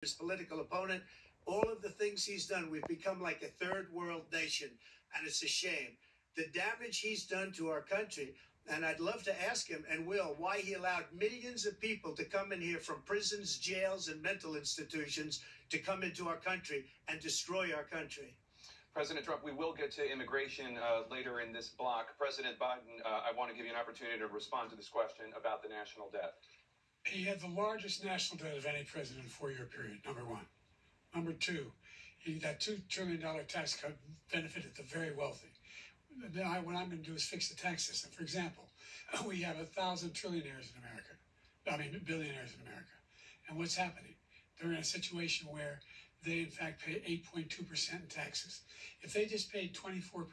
his political opponent, all of the things he's done, we've become like a third world nation, and it's a shame. The damage he's done to our country, and I'd love to ask him, and will, why he allowed millions of people to come in here from prisons, jails, and mental institutions to come into our country and destroy our country. President Trump, we will get to immigration later in this block. President Biden, I want to give you an opportunity to respond to this question about the national debt. He had the largest national debt of any president in a four-year period, number one. Number two, that $2 trillion tax cut benefited the very wealthy. What I'm going to do is fix the tax system. For example, we have 1,000 trillionaires in America. Billionaires in America. And what's happening? They're in a situation where they, in fact, pay 8.2% in taxes. If they just paid 24%, or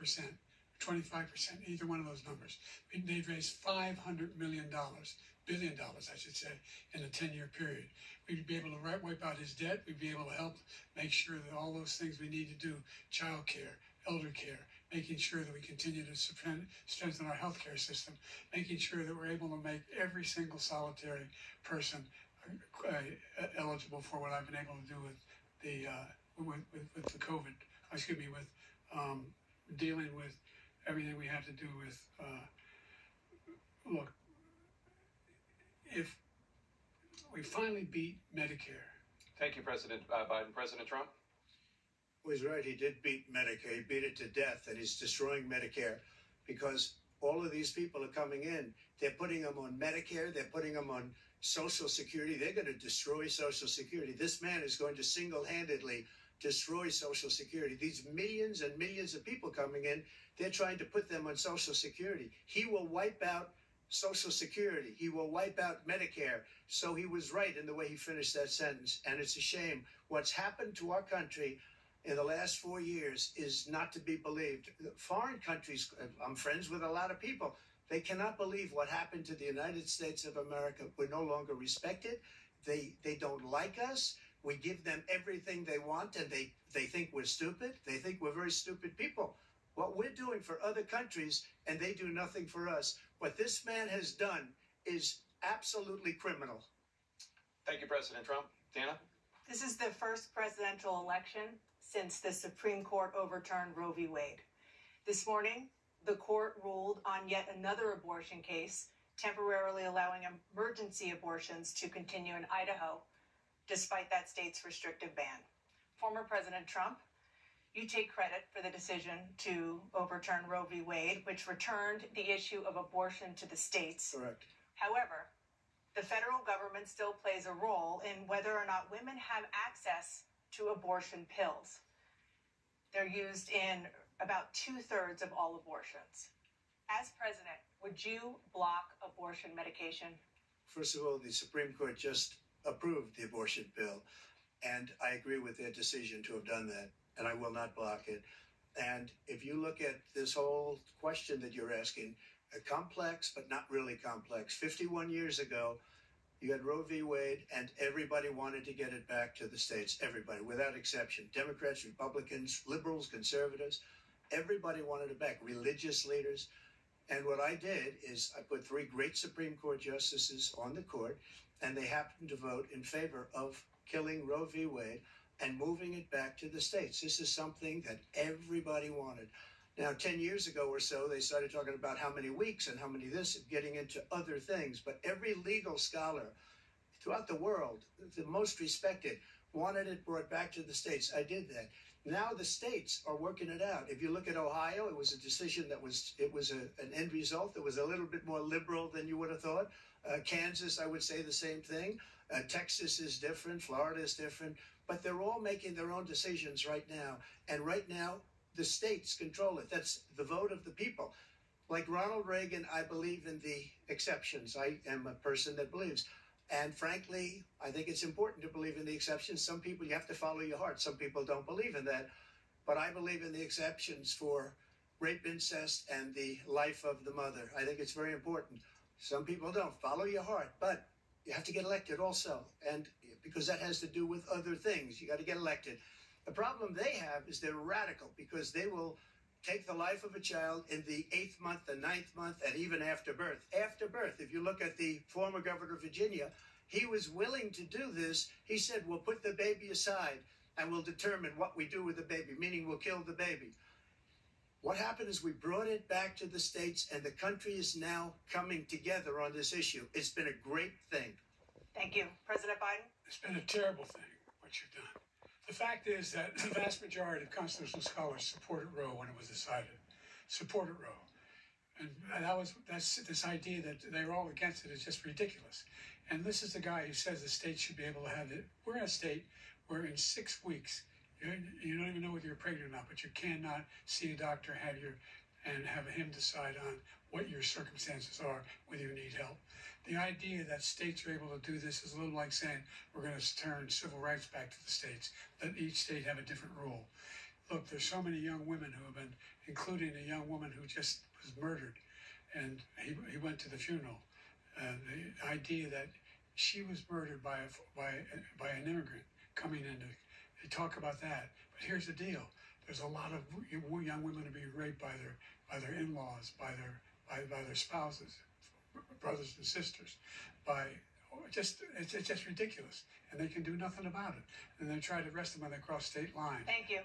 25%, either one of those numbers, they'd raise $500 billion, I should say, in a 10-year period. We'd be able to wipe out his debt. We'd be able to help make sure that all those things we need to do, child care, elder care, making sure that we continue to strengthen our healthcare system, making sure that we're able to make every single solitary person eligible for what I've been able to do with the COVID, with dealing with everything we have to do with, look, if we finally beat Medicare. Thank you, President Biden. President Trump? Well, he's right. He did beat Medicare. He beat it to death, and he's destroying Medicare because all of these people are coming in. They're putting them on Medicare. They're putting them on Social Security. They're going to destroy Social Security. This man is going to single-handedly destroy Social Security. These millions and millions of people coming in, they're trying to put them on Social Security. He will wipe out Social Security. He will wipe out Medicare. So he was right in the way he finished that sentence. And it's a shame. What's happened to our country in the last 4 years is not to be believed. Foreign countries, I'm friends with a lot of people, they cannot believe what happened to the United States of America. We're no longer respected. They don't like us. We give them everything they want, and they think we're stupid. They think we're very stupid people. What we're doing for other countries, and they do nothing for us. What this man has done is absolutely criminal. Thank you, President Trump. Dana? This is the first presidential election since the Supreme Court overturned Roe v. Wade. This morning, the court ruled on yet another abortion case, temporarily allowing emergency abortions to continue in Idaho, despite that state's restrictive ban. Former President Trump, you take credit for the decision to overturn Roe v. Wade, which returned the issue of abortion to the states. Correct. However, the federal government still plays a role in whether or not women have access to abortion pills. They're used in about 2/3 of all abortions. As president, would you block abortion medication? First of all, the Supreme Court just approved the abortion bill, and I agree with their decision to have done that, and I will not block it. And if you look at this whole question that you're asking, complex but not really complex. 51 years ago, you had Roe v. Wade, and everybody wanted to get it back to the states. Everybody, without exception. Democrats, Republicans, liberals, conservatives. Everybody wanted it back. Religious leaders. And what I did is I put 3 great Supreme Court justices on the court, and they happened to vote in favor of killing Roe v. Wade and moving it back to the states. This is something that everybody wanted. Now, 10 years ago or so, they started talking about how many weeks and how many this, getting into other things. But every legal scholar throughout the world, the most respected, wanted it brought back to the states. I did that. Now the states are working it out. If you look at Ohio, it was a decision that was, an end result that was a little bit more liberal than you would have thought. Kansas, I would say the same thing. Texas is different. Florida is different. But they're all making their own decisions right now. And right now, the states control it. That's the vote of the people. Like Ronald Reagan, I believe in the exceptions. I am a person that believes. And frankly, I think it's important to believe in the exceptions. Some people, you have to follow your heart. Some people don't believe in that. But I believe in the exceptions for rape, incest, and the life of the mother. I think it's very important. Some people don't. Follow your heart. But you have to get elected also. And because that has to do with other things. You got to get elected. The problem they have is they're radical because they will take the life of a child in the 8th month, the 9th month, and even after birth. After birth, if you look at the former governor of Virginia, he was willing to do this. He said, we'll put the baby aside and we'll determine what we do with the baby, meaning we'll kill the baby. What happened is we brought it back to the states, and the country is now coming together on this issue. It's been a great thing. Thank you. President Biden? It's been a terrible thing, what you've done. The fact is that the vast majority of constitutional scholars supported Roe when it was decided. Supported Roe. And that's this idea that they're all against it is just ridiculous. And this is the guy who says the state should be able to have it. We're in a state where in 6 weeks, you don't even know whether you're pregnant or not, but you cannot see a doctor, and have him decide on what your circumstances are, whether you need help. The idea that states are able to do this is a little like saying we're going to turn civil rights back to the states, let each state have a different rule. Look, there's so many young women who have been, including a young woman who just was murdered, and he went to the funeral. The idea that she was murdered by an immigrant coming in they talk about that. But here's the deal: there's a lot of young women who are being raped by their in-laws, by their spouses, brothers and sisters, it's just ridiculous, and they can do nothing about it. And they try to arrest them when they cross state lines. Thank you.